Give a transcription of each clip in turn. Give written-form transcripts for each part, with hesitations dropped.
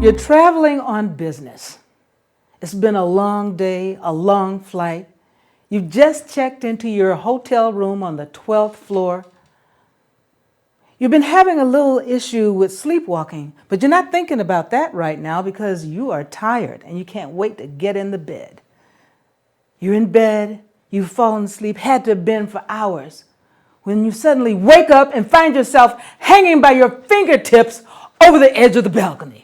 You're traveling on business. It's been a long day, a long flight. You've just checked into your hotel room on the 12th floor. You've been having a little issue with sleepwalking, but you're not thinking about that right now because you are tired and you can't wait to get in the bed. You're in bed, you've fallen asleep, had to have been for hours, when you suddenly wake up and find yourself hanging by your fingertips over the edge of the balcony.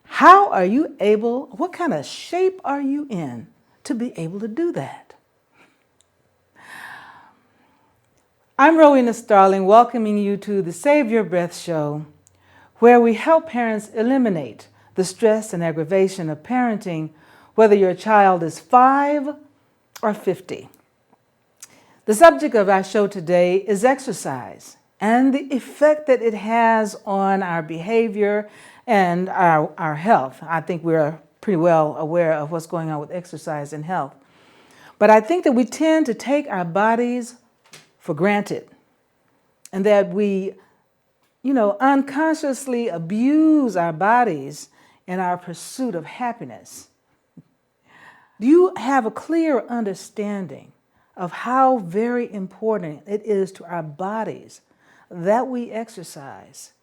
How are you able, what kind of shape are you in to be able to do that? I'm Rowena Starling, welcoming you to the Save Your Breath show, where we help parents eliminate the stress and aggravation of parenting, whether your child is 5 or 50. The subject of our show today is exercise and the effect that it has on our behavior and our health. I think we're pretty well aware of what's going on with exercise and health. But I think that we tend to take our bodies for granted and that we, unconsciously abuse our bodies in our pursuit of happiness. Do you have a clear understanding of how very important it is to our bodies that we exercise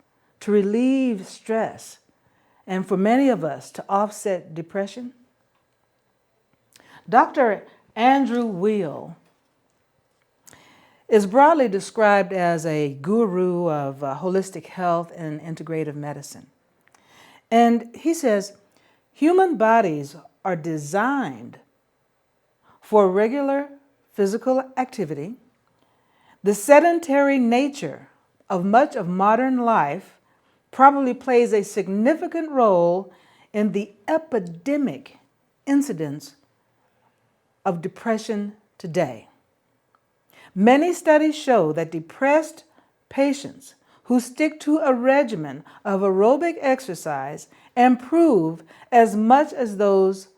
to relieve stress and for many of us to offset depression? Dr. Andrew Weil is broadly described as a guru of holistic health and integrative medicine. And he says, human bodies are designed for regular physical activity. The sedentary nature of much of modern life probably plays a significant role in the epidemic incidence of depression today. Many studies show that depressed patients who stick to a regimen of aerobic exercise improve as much as those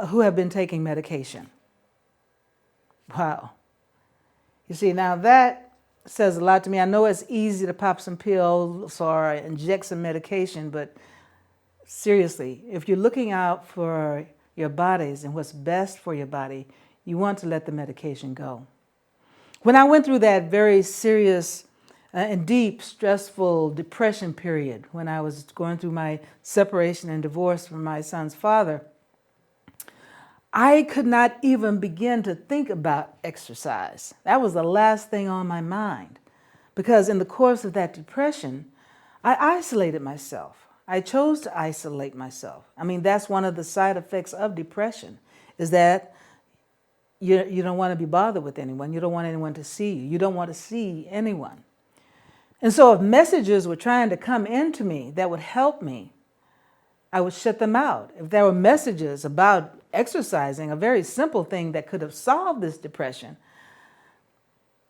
who have been taking medication. Wow. You see, now that says a lot to me. I know it's easy to pop some pills or inject some medication, but seriously, if you're looking out for your bodies and what's best for your body, you want to let the medication go. When I went through that very serious and deep, stressful depression period, when I was going through my separation and divorce from my son's father, I could not even begin to think about exercise. That was the last thing on my mind, because in the course of that depression, I isolated myself. I chose to isolate myself. I mean, that's one of the side effects of depression, is that you don't want to be bothered with anyone. You don't want anyone to see you. You don't want to see anyone. And so if messages were trying to come into me that would help me, I would shut them out. If there were messages about exercising, a very simple thing that could have solved this depression,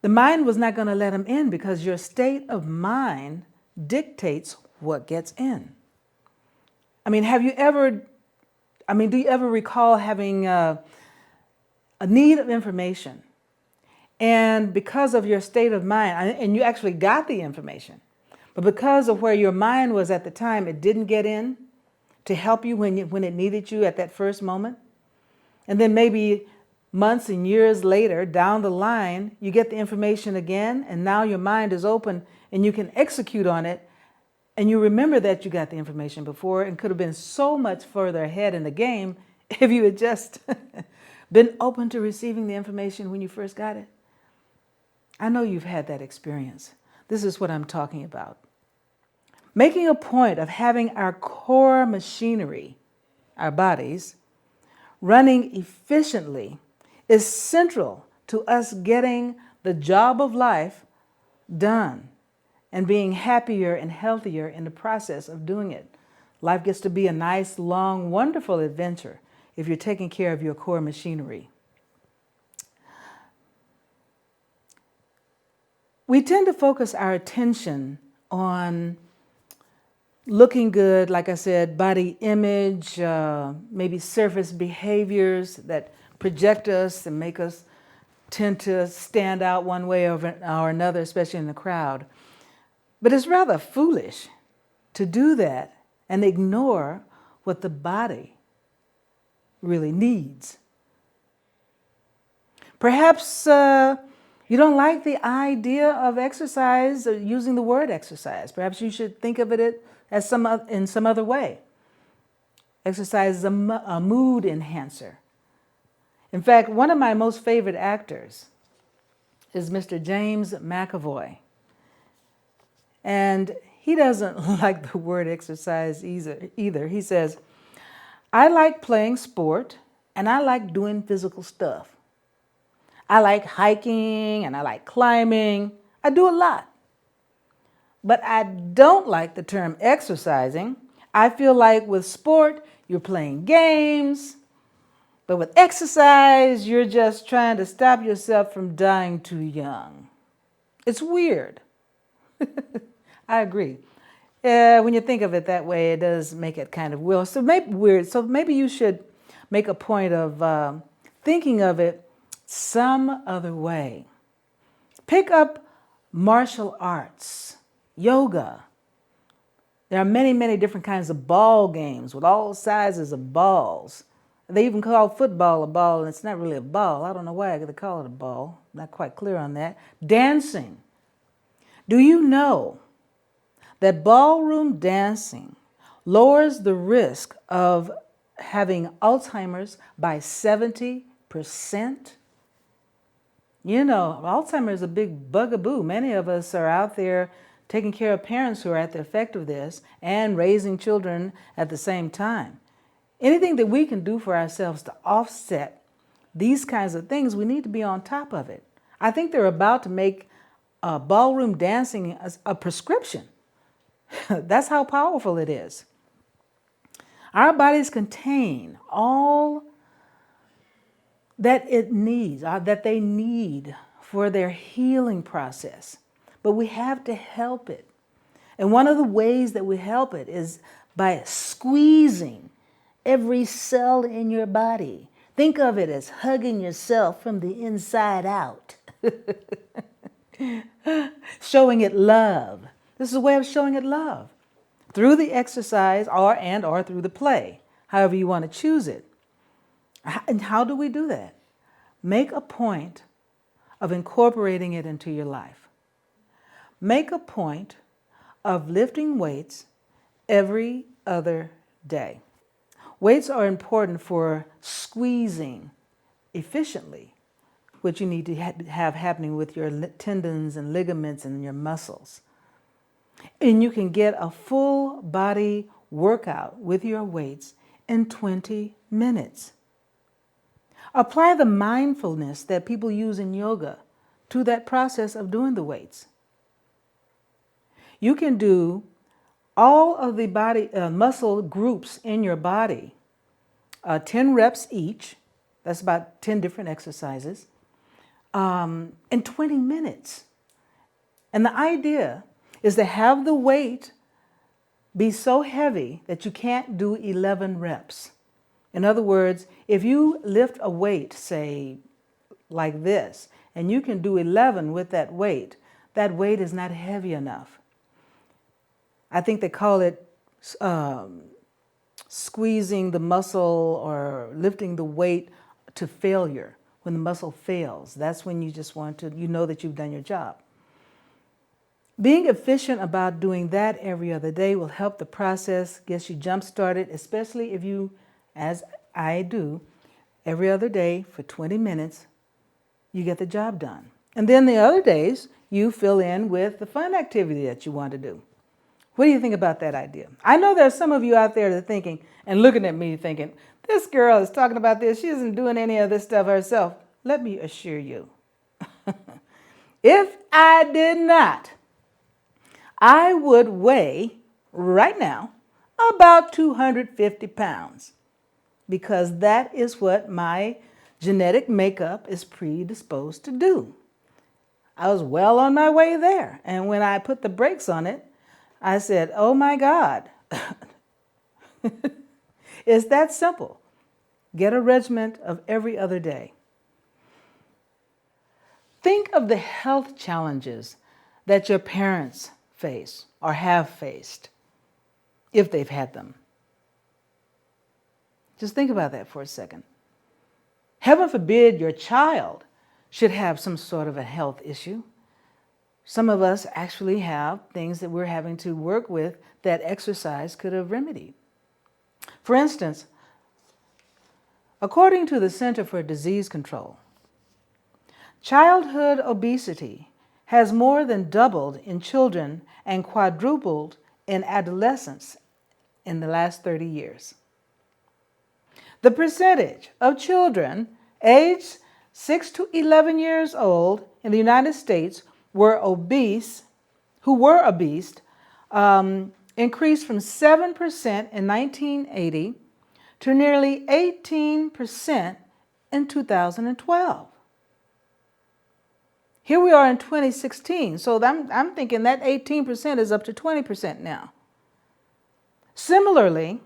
the mind was not going to let them in, because your state of mind dictates what gets in. I mean, do you ever recall having a need of information, and because of your state of mind, and you actually got the information, but because of where your mind was at the time, it didn't get in to help you when it needed you at that first moment? And then maybe months and years later, down the line, you get the information again, and now your mind is open and you can execute on it, and you remember that you got the information before and could have been so much further ahead in the game if you had just been open to receiving the information when you first got it. I know you've had that experience. This is what I'm talking about. Making a point of having our core machinery, our bodies, running efficiently is central to us getting the job of life done and being happier and healthier in the process of doing it. Life gets to be a nice, long, wonderful adventure if you're taking care of your core machinery. We tend to focus our attention on looking good, like I said, body image, maybe surface behaviors that project us and make us tend to stand out one way or another, especially in the crowd. But it's rather foolish to do that and ignore what the body really needs. Perhaps you don't like the idea of exercise, or using the word exercise. Perhaps you should think of it as in some other way. Exercise is a mood enhancer. In fact, one of my most favorite actors is Mr. James McAvoy. And he doesn't like the word exercise either. He says, I like playing sport and I like doing physical stuff. I like hiking and I like climbing. I do a lot. But I don't like the term exercising. I feel like with sport, you're playing games. But with exercise, you're just trying to stop yourself from dying too young. It's weird. I agree. When you think of it that way, it does make it kind of weird. So maybe you should make a point of thinking of it some other way. Pick up martial arts, yoga. There are many, many different kinds of ball games with all sizes of balls. They even call football a ball, and it's not really a ball. I don't know why they call it a ball. Not quite clear on that. Dancing. Do you know that ballroom dancing lowers the risk of having Alzheimer's by 70%? You know, Alzheimer's is a big bugaboo. Many of us are out there taking care of parents who are at the effect of this and raising children at the same time. Anything that we can do for ourselves to offset these kinds of things, we need to be on top of it. I think they're about to make ballroom dancing a prescription. That's how powerful it is. Our bodies contain all that it needs, that they need for their healing process. But we have to help it. And one of the ways that we help it is by squeezing every cell in your body. Think of it as hugging yourself from the inside out. Showing it love. This is a way of showing it love. Through the exercise or through the play, however you want to choose it. And how do we do that? Make a point of incorporating it into your life. Make a point of lifting weights every other day. Weights are important for squeezing efficiently, which you need to have happening with your tendons and ligaments and your muscles. And you can get a full body workout with your weights in 20 minutes. Apply the mindfulness that people use in yoga to that process of doing the weights. You can do all of the body muscle groups in your body, 10 reps each. That's about 10 different exercises, in 20 minutes. And the idea is to have the weight be so heavy that you can't do 11 reps. In other words, if you lift a weight, say, like this, and you can do 11 with that weight is not heavy enough. I think they call it squeezing the muscle or lifting the weight to failure. When the muscle fails, that's when you just want to, you know that you've done your job. Being efficient about doing that every other day will help the process, gets you jump-started, especially if you, as I do, every other day for 20 minutes, you get the job done. And then the other days, you fill in with the fun activity that you want to do. What do you think about that idea? I know there are some of you out there that are thinking and looking at me thinking, this girl is talking about this. She isn't doing any of this stuff herself. Let me assure you, if I did not, I would weigh right now about 250 pounds because that is what my genetic makeup is predisposed to do. I was well on my way there. And when I put the brakes on it, I said, oh my God, it's that simple. Get a regimen of every other day. Think of the health challenges that your parents face or have faced. if they've had them. Just think about that for a second. Heaven forbid your child should have some sort of a health issue. Some of us actually have things that we're having to work with that exercise could have remedied. For instance, according to the Center for Disease Control, childhood obesity has more than doubled in children and quadrupled in adolescents in the last 30 years. The percentage of children aged 6 to 11 years old in the United States who were obese, increased from 7% in 1980 to nearly 18% in 2012. Here we are in 2016, so I'm thinking that 18% is up to 20% now. Similarly,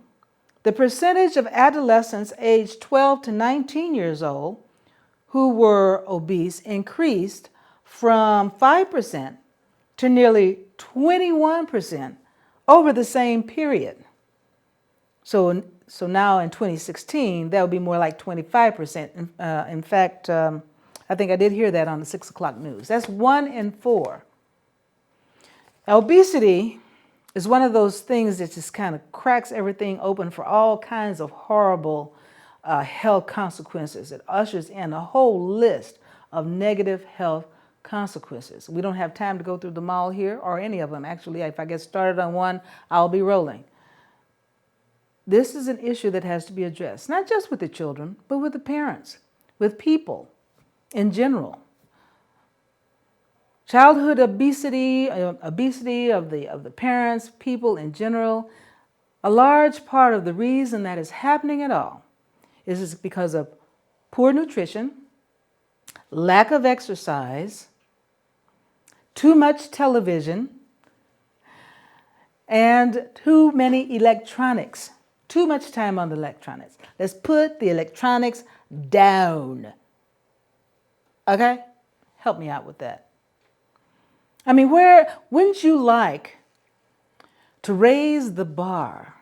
the percentage of adolescents aged 12 to 19 years old who were obese increased from 5% to nearly 21% over the same period. So now in 2016, that would be more like 25%. In fact, I think I did hear that on the 6 o'clock news. That's 1 in 4. Now, obesity is one of those things that just kind of cracks everything open for all kinds of horrible health consequences. It ushers in a whole list of negative health consequences. We don't have time to go through them all here, or any of them. Actually, if I get started on one, I'll be rolling. This is an issue that has to be addressed, not just with the children, but with the parents, with people in general. Childhood obesity of the parents, people in general, a large part of the reason that is happening at all is because of poor nutrition, lack of exercise, too much television, and too many electronics. Too much time on the electronics. Let's put the electronics down. Okay? Help me out with that. I mean, wouldn't you like to raise the bar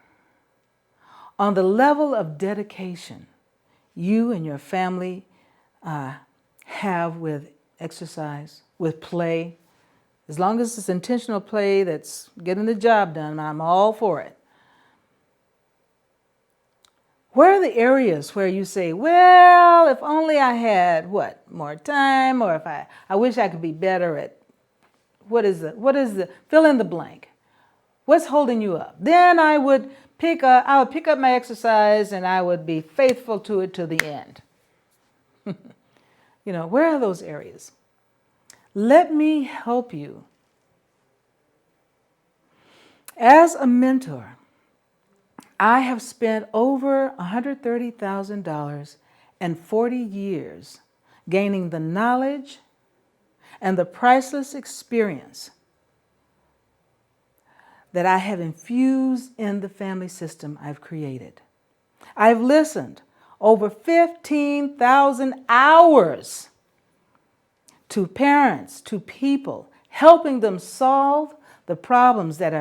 on the level of dedication you and your family have with exercise, with play? As long as it's intentional play that's getting the job done, I'm all for it. Where are the areas where you say, well, if only I had, more time, or if I wish I could be better at, what is the, fill in the blank. What's holding you up? Then I would pick up my exercise and I would be faithful to it to the end. Where are those areas? Let me help you. As a mentor, I have spent over $130,000 and 40 years gaining the knowledge and the priceless experience that I have infused in the family system I've created. I've listened over 15,000 hours to parents, to people, helping them solve the problems that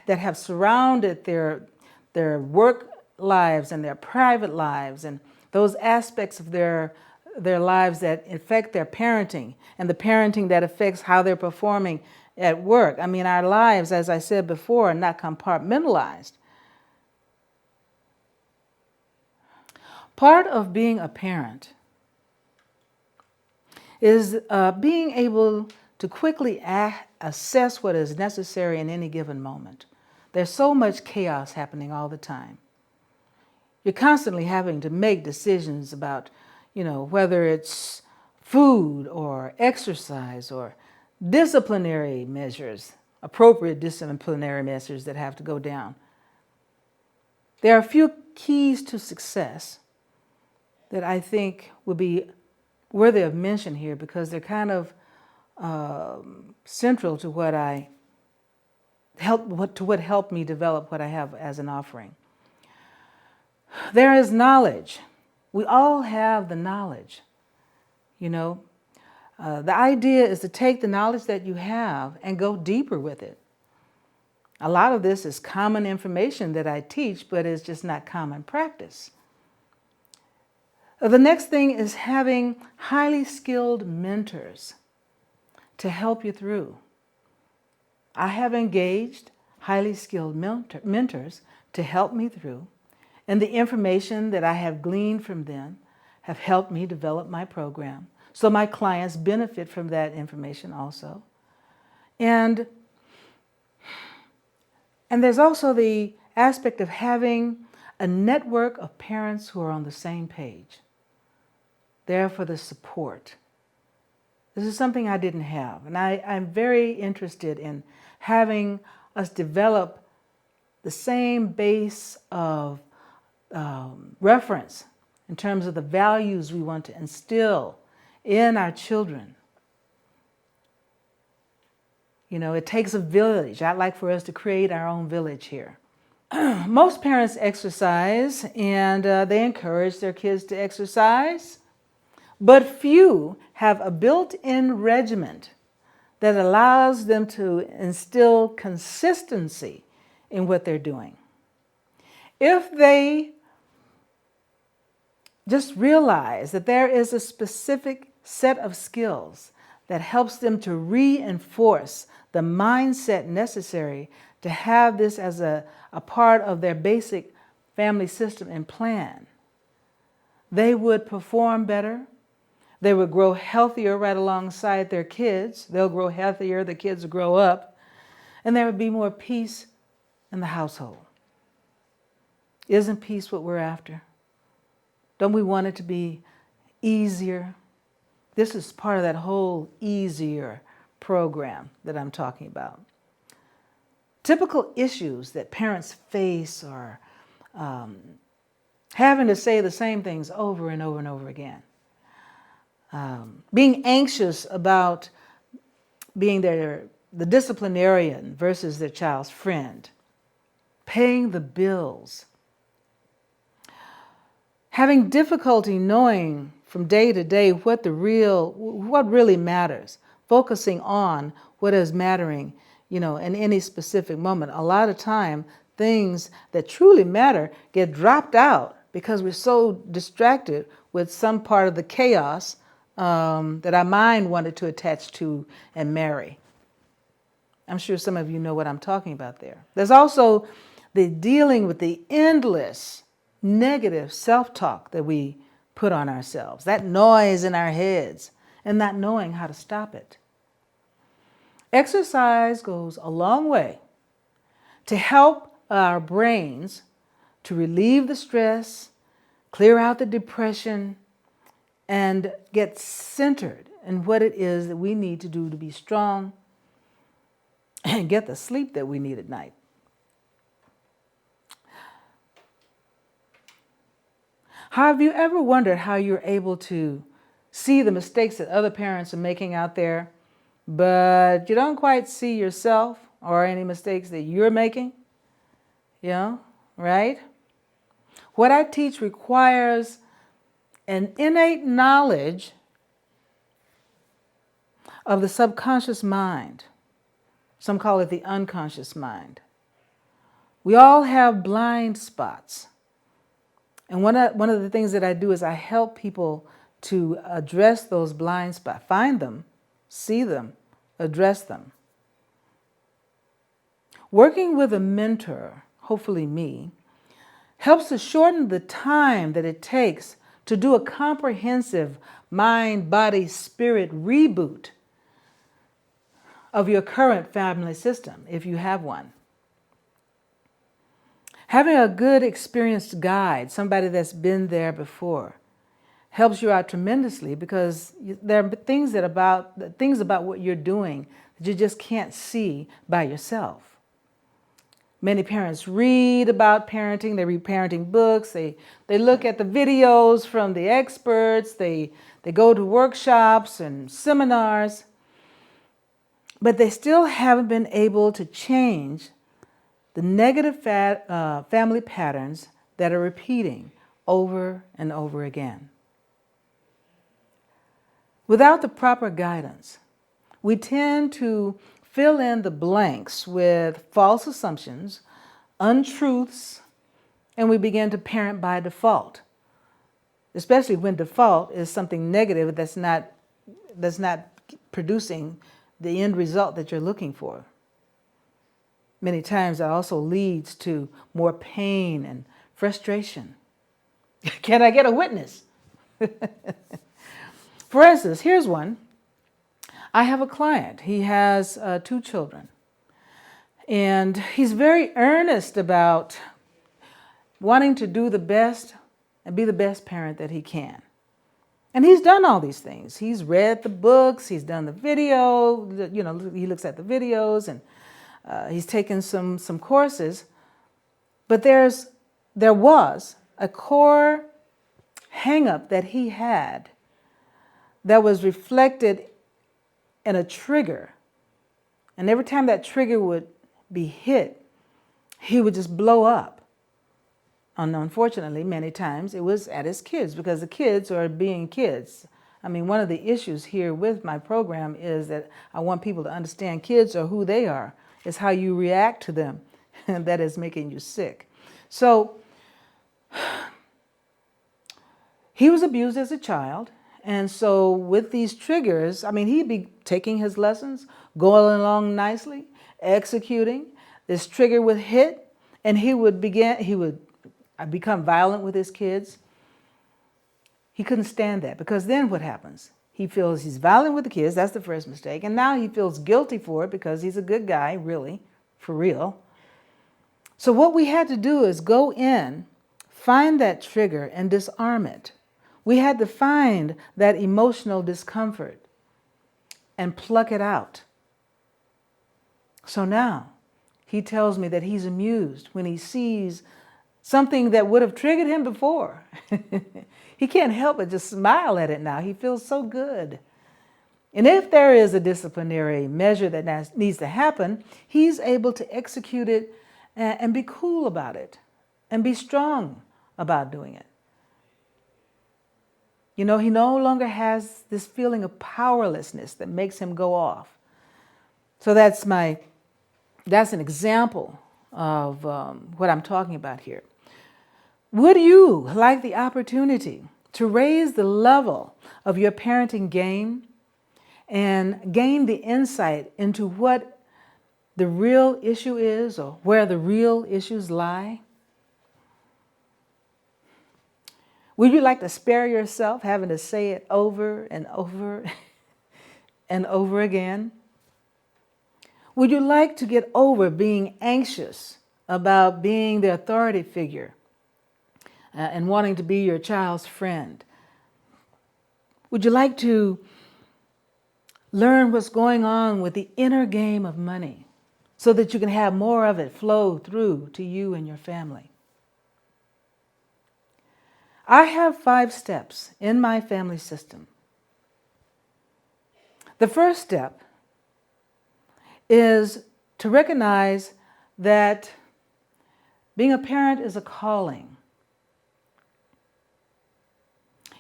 have surrounded their work lives and their private lives, and those aspects of their lives that affect their parenting, and the parenting that affects how they're performing at work. I mean, our lives, as I said before, are not compartmentalized. Part of being a parent is being able to quickly assess what is necessary in any given moment. There's so much chaos happening all the time. You're constantly having to make decisions about, whether it's food or exercise or disciplinary measures, appropriate disciplinary measures that have to go down. There are a few keys to success that I think would be worthy of mention here because they're kind of central to what helped me develop what I have as an offering. There is knowledge. We all have the knowledge. The idea is to take the knowledge that you have and go deeper with it. A lot of this is common information that I teach, but it's just not common practice. The next thing is having highly skilled mentors to help you through. I have engaged highly skilled mentors to help me through, and the information that I have gleaned from them have helped me develop my program. So my clients benefit from that information also. And there's also the aspect of having a network of parents who are on the same page, there for the support. This is something I didn't have, and I'm very interested in having us develop the same base of reference in terms of the values we want to instill in our children. You know, it takes a village. I'd like for us to create our own village here. Most parents exercise, and they encourage their kids to exercise, but few have a built-in regimen that allows them to instill consistency in what they're doing. If they just realize that there is a specific set of skills that helps them to reinforce the mindset necessary to have this as a part of their basic family system and plan, they would perform better. They would grow healthier right alongside their kids. They'll grow healthier, the kids will grow up, and there would be more peace in the household. Isn't peace what we're after? Don't we want it to be easier? This is part of that whole easier program that I'm talking about. Typical issues that parents face are having to say the same things over and over and over again. Being anxious about being the disciplinarian versus their child's friend, paying the bills, having difficulty knowing from day to day what really matters, focusing on what is mattering, in any specific moment. A lot of time, things that truly matter get dropped out because we're so distracted with some part of the chaos that our mind wanted to attach to and marry. I'm sure some of you know what I'm talking about there. There's also the dealing with the endless negative self-talk that we put on ourselves, that noise in our heads, and not knowing how to stop it. Exercise goes a long way to help our brains to relieve the stress, clear out the depression, and get centered in what it is that we need to do to be strong and get the sleep that we need at night. Have you ever wondered how you're able to see the mistakes that other parents are making out there, but you don't quite see yourself or any mistakes that you're making? Right? What I teach requires an innate knowledge of the subconscious mind. Some call it the unconscious mind. We all have blind spots. And one of the things that I do is I help people to address those blind spots, find them, see them, address them. Working with a mentor, hopefully me, helps to shorten the time that it takes to do a comprehensive mind, body, spirit reboot of your current family system, if you have one. Having a good experienced guide, somebody that's been there before, helps you out tremendously because there are things about what you're doing that you just can't see by yourself. Many parents read about parenting, they read parenting books, they look at the videos from the experts, they go to workshops and seminars, but they still haven't been able to change the negative family patterns that are repeating over and over again. Without the proper guidance, we tend to fill in the blanks with false assumptions, untruths, and we begin to parent by default, especially when default is something negative that's not producing the end result that you're looking for. Many times that also leads to more pain and frustration. Can I get a witness? For instance, here's one. I have a client. He has 2 children. And he's very earnest about wanting to do the best and be the best parent that he can. And he's done all these things. He's read the books, he's done the video, he looks at the videos, and he's taken some courses. But there was a core hang-up that he had that was reflected in a trigger. And every time that trigger would be hit, he would just blow up. And unfortunately, many times it was at his kids, because the kids are being kids. I mean, one of the issues here with my program is that I want people to understand kids are who they are. It's how you react to them that is making you sick. So he was abused as a child. And so with these triggers, I mean, he'd be taking his lessons, going along nicely, executing. This trigger would hit, and he would become violent with his kids. He couldn't stand that, because then what happens? He feels he's violent with the kids. That's the first mistake. And now he feels guilty for it because he's a good guy, really, for real. So what we had to do is go in, find that trigger, and disarm it. We had to find that emotional discomfort and pluck it out. So now he tells me that he's amused when he sees something that would have triggered him before. He can't help but just smile at it now. He feels so good. And if there is a disciplinary measure that needs to happen, he's able to execute it and be cool about it and be strong about doing it. He no longer has this feeling of powerlessness that makes him go off. So that's an example of what I'm talking about here. Would you like the opportunity to raise the level of your parenting game and gain the insight into what the real issue is, or where the real issues lie? Would you like to spare yourself having to say it over and over and over again? Would you like to get over being anxious about being the authority figure and wanting to be your child's friend? Would you like to learn what's going on with the inner game of money so that you can have more of it flow through to you and your family? I have 5 steps in my family system. The first step is to recognize that being a parent is a calling.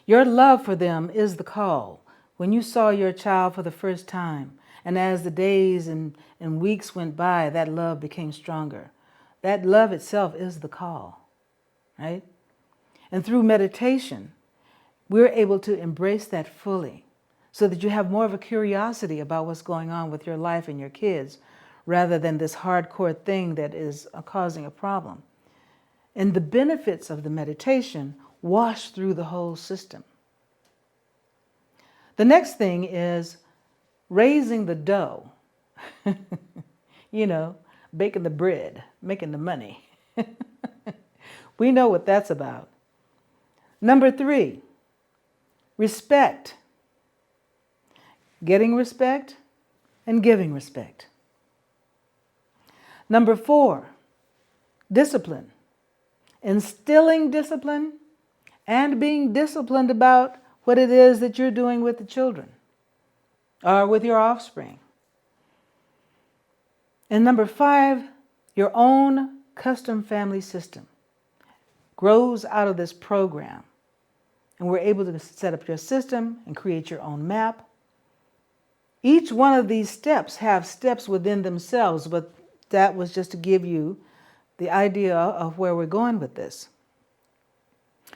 Your love for them is the call. When you saw your child for the first time, and as the days and weeks went by, that love became stronger. That love itself is the call, right? And through meditation, we're able to embrace that fully so that you have more of a curiosity about what's going on with your life and your kids, rather than this hardcore thing that is causing a problem. And the benefits of the meditation wash through the whole system. The next thing is raising the dough. Baking the bread, making the money. We know what that's about. Number 3, respect. Getting respect and giving respect. Number 4, discipline. Instilling discipline and being disciplined about what it is that you're doing with the children or with your offspring. And number 5, your own custom family system grows out of this program. And we're able to set up your system and create your own map. Each one of these steps have steps within themselves, but that was just to give you the idea of where we're going with this.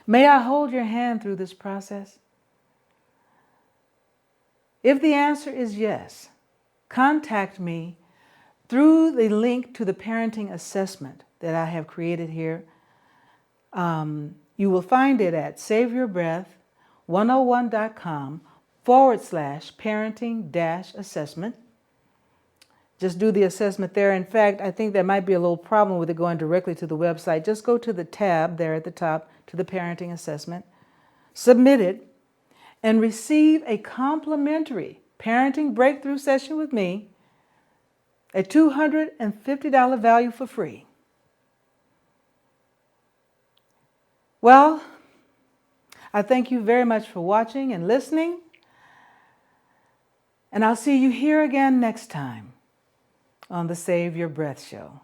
May I hold your hand through this process? If the answer is yes, contact me through the link to the parenting assessment that I have created here. You will find it at saveyourbreath101.com/parenting-assessment. Just do the assessment there. In fact, I think there might be a little problem with it going directly to the website. Just go to the tab there at the top to the parenting assessment, submit it, and receive a complimentary parenting breakthrough session with me, a $250 value for free. Well, I thank you very much for watching and listening, and I'll see you here again next time on the Save Your Breath Show.